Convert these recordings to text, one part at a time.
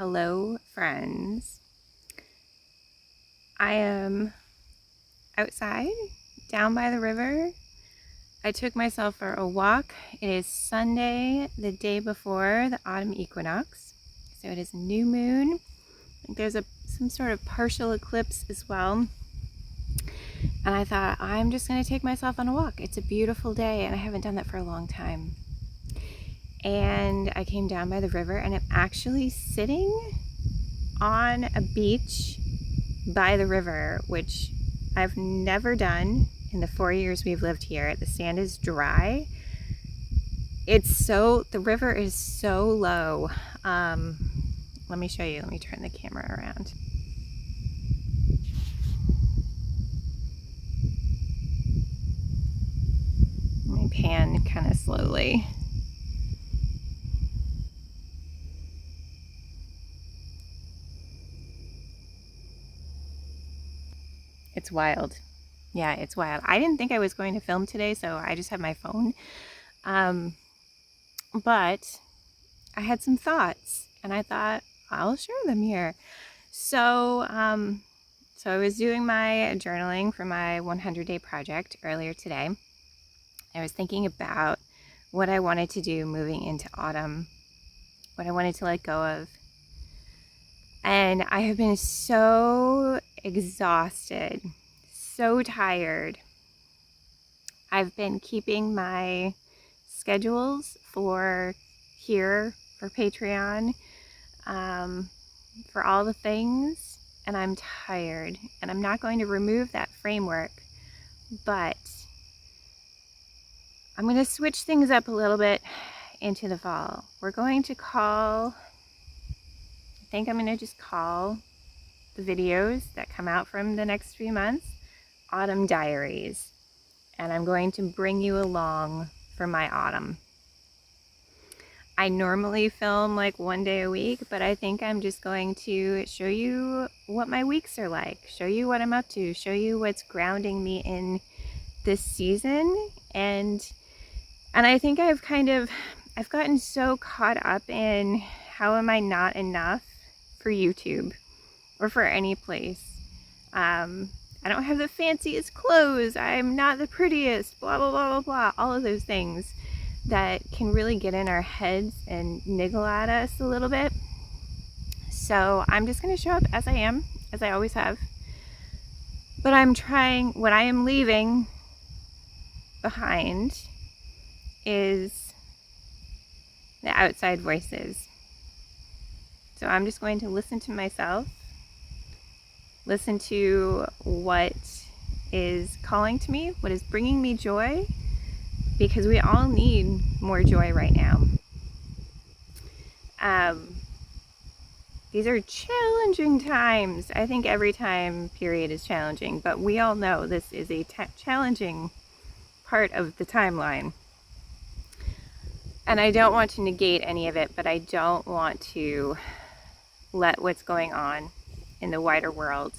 Hello, friends. I am outside down by the river. I took myself for a walk. It is Sunday, the day before the autumn equinox. So it is new moon. I think there's some sort of partial eclipse as well. And I thought, I'm just going to take myself on a walk. It's a beautiful day, and I haven't done that for a long time. And I came down by the river, and I'm actually sitting on a beach by the river, which I've never done in the 4 years we've lived here. The sand is dry. The river is so low. Let me show you. Let me turn the camera around. Let me pan kind of slowly. It's wild. Yeah, it's wild. I didn't think I was going to film today, so I just have my phone. But I had some thoughts, and I thought I'll share them here. So I was doing my journaling for my 100-day project earlier today. I was thinking about what I wanted to do moving into autumn, what I wanted to let go of. And I have been so exhausted, so tired. I've been keeping my schedules for Patreon, for all the things, and I'm tired. And I'm not going to remove that framework, but I'm going to switch things up a little bit into the fall. I'm going to just call the videos that come out from the next few months Autumn Diaries. And I'm going to bring you along for my autumn. I normally film like 1 day a week, but I think I'm just going to show you what my weeks are like, show you what I'm up to, show you what's grounding me in this season. And I think I've gotten so caught up in how am I not enough for YouTube or for any place. I don't have the fanciest clothes. I'm not the prettiest, blah, blah, blah, blah, blah. All of those things that can really get in our heads and niggle at us a little bit. So I'm just going to show up as I am, as I always have. But what I am leaving behind is the outside voices. So I'm just going to listen to myself, listen to what is calling to me, what is bringing me joy, because we all need more joy right now. These are challenging times. I think every time period is challenging, but we all know this is a challenging part of the timeline. And I don't want to negate any of it, but I don't want to let what's going on in the wider world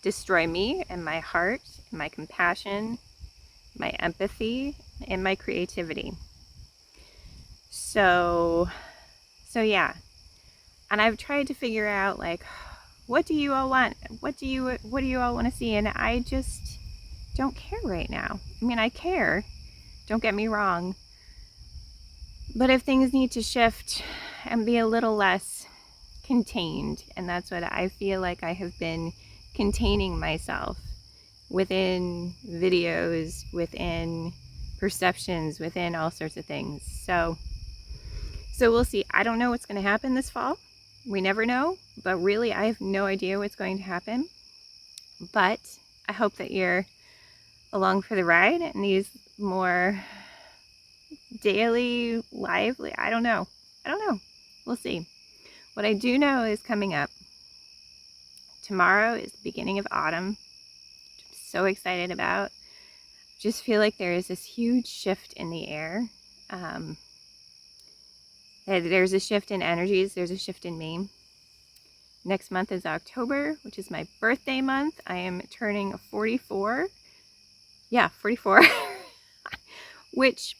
destroy me and my heart, and my compassion, my empathy, and my creativity. So yeah. And I've tried to figure out, like, what do you all want? What do you all want to see? And I just don't care right now. I mean, I care. Don't get me wrong. But if things need to shift and be a little less contained, and that's what I feel like I have been containing myself within videos, within perceptions, within all sorts of things. So we'll see. I don't know what's going to happen this fall. We never know, but really I have no idea what's going to happen. But I hope that you're along for the ride and these more daily, lively, I don't know. We'll see. What I do know is coming up tomorrow is the beginning of autumn, which I'm so excited about. Just feel like there is this huge shift in the air. There's a shift in energies. There's a shift in me. Next month is October, which is my birthday month. I am turning 44. Yeah, 44. Which,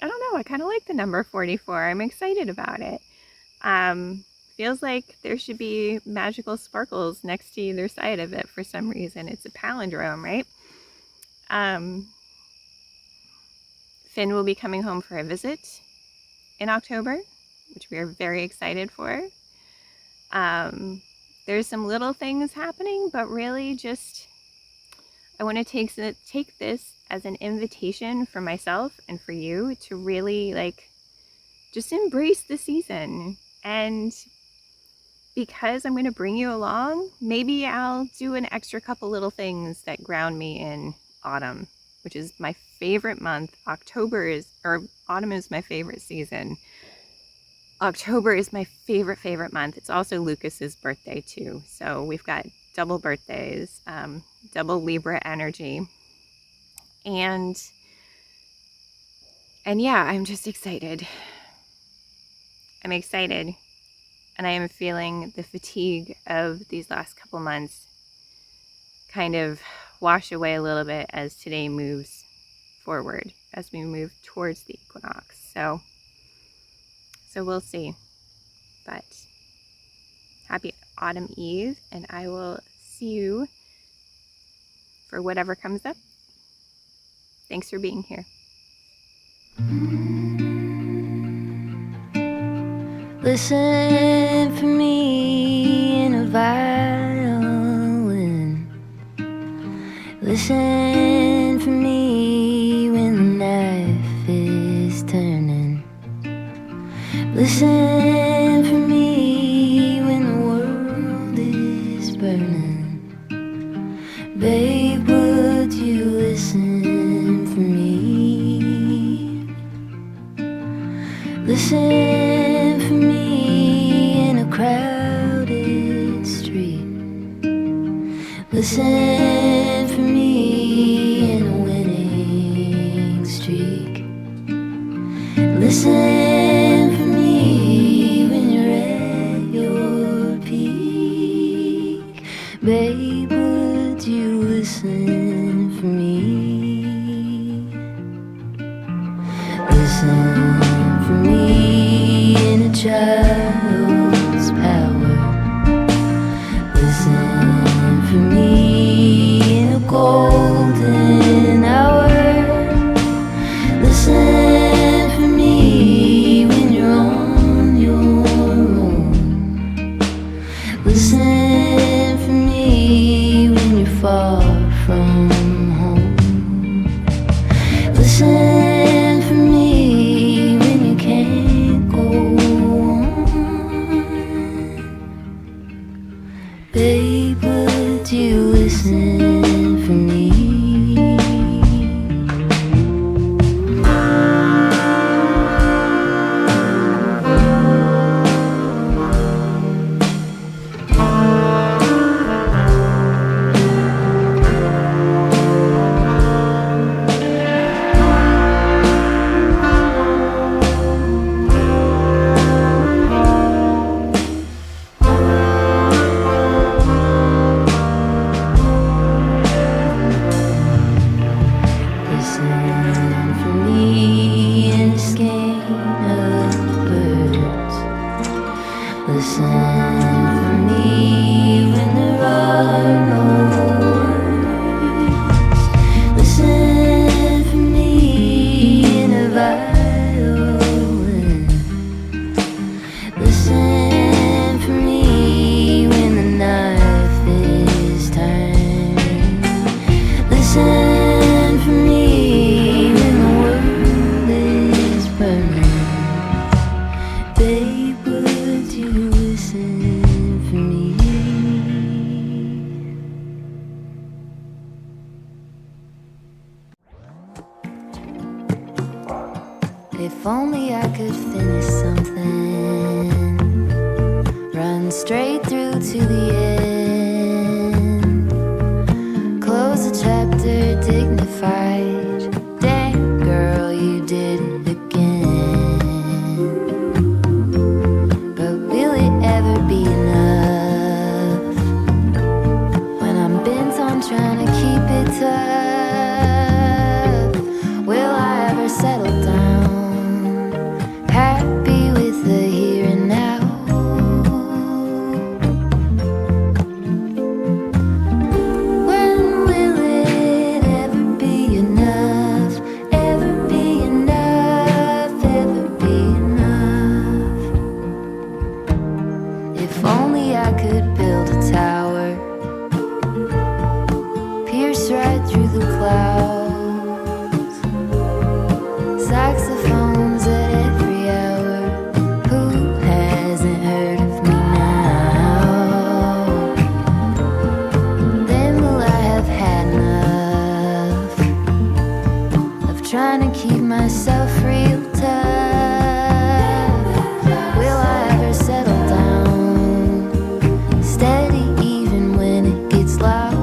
I don't know, I kind of like the number 44. I'm excited about it. Feels like there should be magical sparkles next to either side of it for some reason. It's a palindrome, right? Finn will be coming home for a visit in October, which we are very excited for. There's some little things happening, but really just I want to take this as an invitation for myself and for you to really just embrace the season. And because I'm going to bring you along, maybe I'll do an extra couple little things that ground me in autumn, which is my favorite month. Autumn is my favorite season. October is my favorite month. It's also Lucas's birthday too. So we've got double birthdays, double Libra energy. And yeah, I'm just excited. I'm excited. And I am feeling the fatigue of these last couple months kind of wash away a little bit as today moves forward, as we move towards the equinox. So we'll see. But happy Autumn Eve, and I will see you for whatever comes up. Thanks for being here. Listen for me in a violin. Listen for me when the knife is turning. Listen for me when the world is burning. Babe, would you listen for me? Listen for me in a crowded street. Listen for me in a winning streak. Listen for me when you're at your peak. Babe, would you listen for me? Listen for me in a child's power. Listen for me in a golden hour. Listen for me when you're on your own. Listen for me when you're far from home. Listen for me when you can't go on. Babe, would you listen for me? Listen for me in a skein of birds. Listen for me when there are no words. Listen for me in a violin. Listen for me when the knife is turning. Listen for me when the world is burning. Babe, would you listen for me? If only I could finish something, run straight through to the end, close a chapter dignified. Damn, girl, you did it again. But will it ever be enough when I'm bent on trying to keep it tough? Will I ever settle down, happy with the here and now? through the clouds. Saxophones at every hour. Who hasn't heard of me now? Then will I have had enough of trying to keep myself real tough? Will I ever settle down, steady even when it gets loud?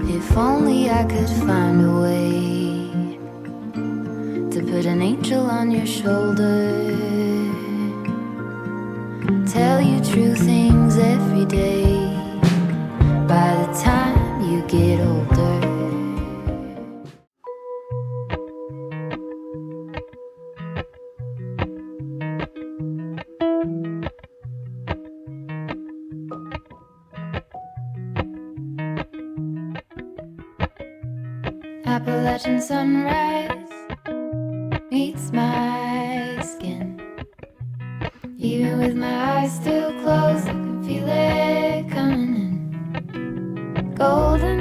If only I could find a way to put an angel on your shoulder, tell you true things every day by the time you get older. Appalachian sunrise meets my skin. Even with my eyes still closed, I can feel it coming in. Golden,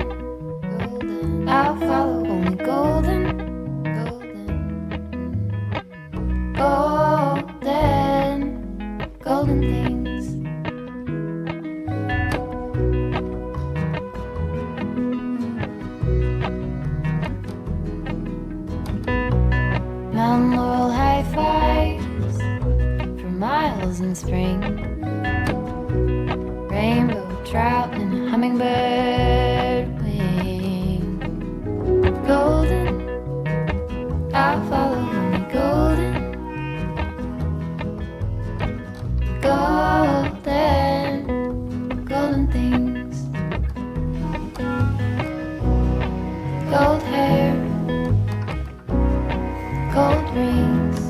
golden, I'll follow only golden, golden, golden, golden things. Mountain laurel high fives for miles in spring. Rainbow trout and a hummingbird wing. Golden, I'll follow only golden, golden, golden things. Gold hair, gold rings,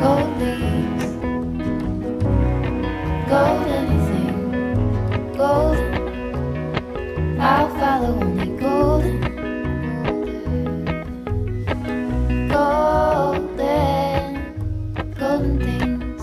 gold leaves, gold anything, golden, I'll follow only golden, golden, golden things.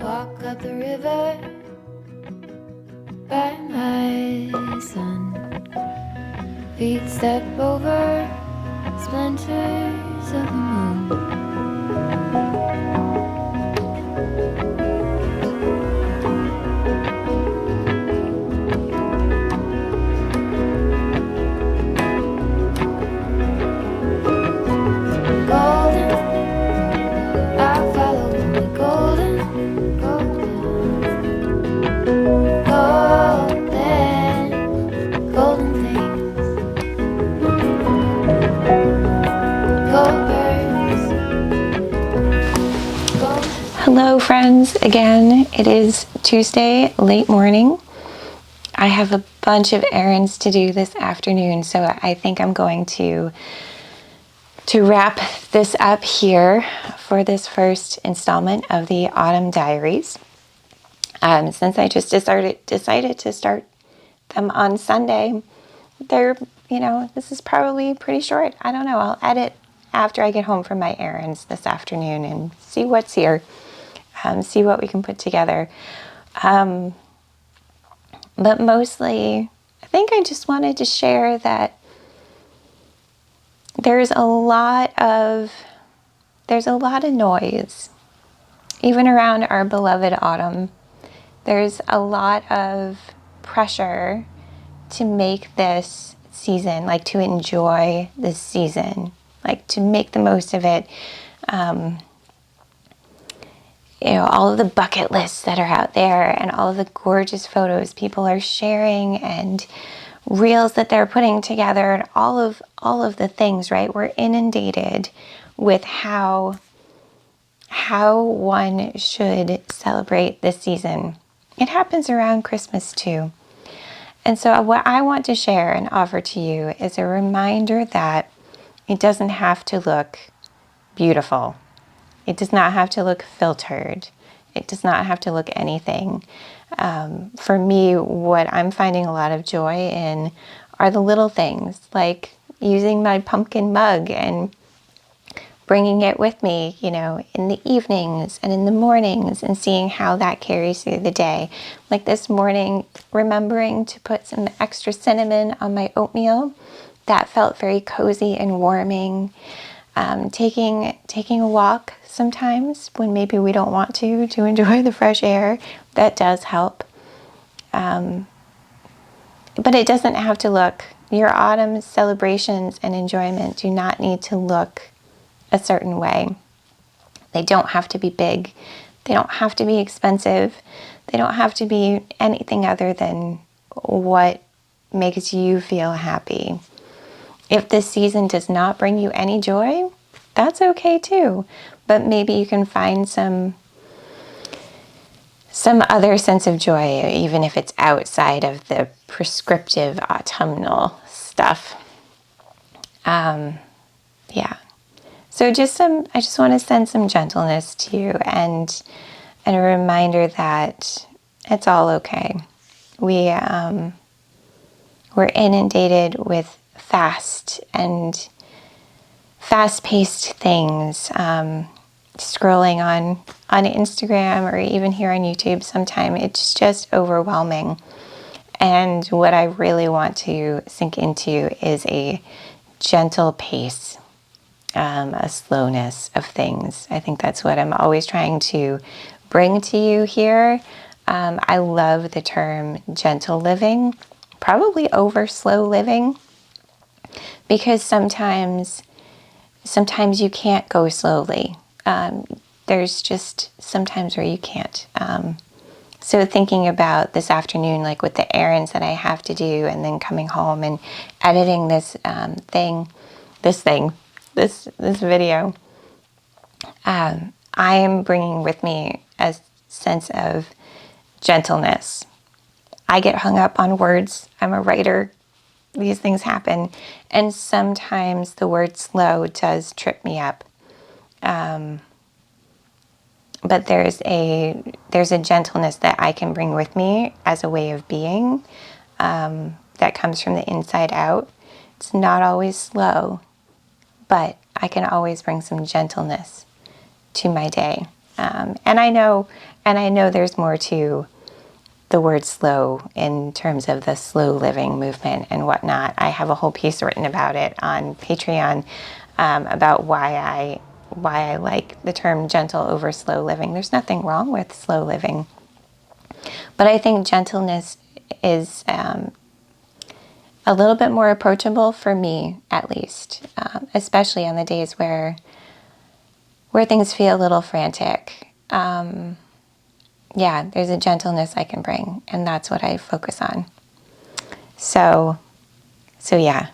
Walk up the river by my son. Feet step over splinters of the moon. Golden, I'll follow only golden, golden, golden things. Gold birds, gold. Hello, friends. Again, it is Tuesday, late morning. I have a bunch of errands to do this afternoon, so I think I'm going to wrap this up here for this first installment of the Autumn Diaries. Since I just decided to start them on Sunday, this is probably pretty short. I don't know. I'll edit after I get home from my errands this afternoon and see what's here, see what we can put together. But mostly, I think I just wanted to share that there's a lot of noise, even around our beloved autumn. There's a lot of pressure to make this season, like to enjoy this season, like to make the most of it. All of the bucket lists that are out there and all of the gorgeous photos people are sharing and reels that they're putting together and all of the things, right? We're inundated with how one should celebrate this season. It happens around Christmas too. And so what I want to share and offer to you is a reminder that it doesn't have to look beautiful. It does not have to look filtered. It does not have to look anything. For me, what I'm finding a lot of joy in are the little things, like using my pumpkin mug and bringing it with me, in the evenings and in the mornings and seeing how that carries through the day. Like this morning, remembering to put some extra cinnamon on my oatmeal. That felt very cozy and warming. Taking a walk sometimes when maybe we don't want to enjoy the fresh air, that does help. But it doesn't have to look, your autumn celebrations and enjoyment do not need to look a certain way. They don't have to be big. They don't have to be expensive. They don't have to be anything other than what makes you feel happy. If this season does not bring you any joy, that's okay too. But maybe you can find some other sense of joy, even if it's outside of the prescriptive autumnal stuff. Yeah. So I just want to send some gentleness to you and a reminder that it's all okay. We're inundated with fast-paced things. Scrolling on Instagram or even here on YouTube sometime, it's just overwhelming. And what I really want to sink into is a gentle pace, a slowness of things. I think that's what I'm always trying to bring to you here. I love the term gentle living, probably over slow living, because sometimes you can't go slowly. There's just sometimes where you can't. So thinking about this afternoon, like with the errands that I have to do, and then coming home and editing this video, I am bringing with me a sense of gentleness. I get hung up on words. I'm a writer. These things happen. And sometimes the word slow does trip me up. But there's a gentleness that I can bring with me as a way of being, that comes from the inside out. It's not always slow, but I can always bring some gentleness to my day. And I know there's more to the word slow in terms of the slow living movement and whatnot. I have a whole piece written about it on Patreon, about why I like the term gentle over slow living. There's nothing wrong with slow living, but I think gentleness is a little bit more approachable for me, at least, especially on the days where things feel a little frantic. Yeah, there's a gentleness I can bring, and that's what I focus on. So yeah,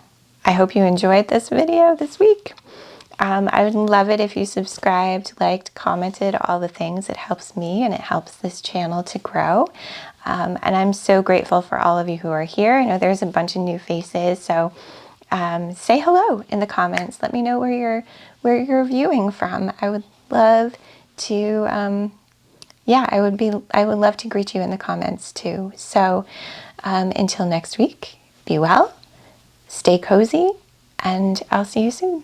I hope you enjoyed this video this week. I would love it if you subscribed, liked, commented, all the things. It helps me and it helps this channel to grow. And I'm so grateful for all of you who are here. I know there's a bunch of new faces, so say hello in the comments. Let me know where you're viewing from. I would love to, I would love to greet you in the comments too. So until next week, be well, stay cozy, and I'll see you soon.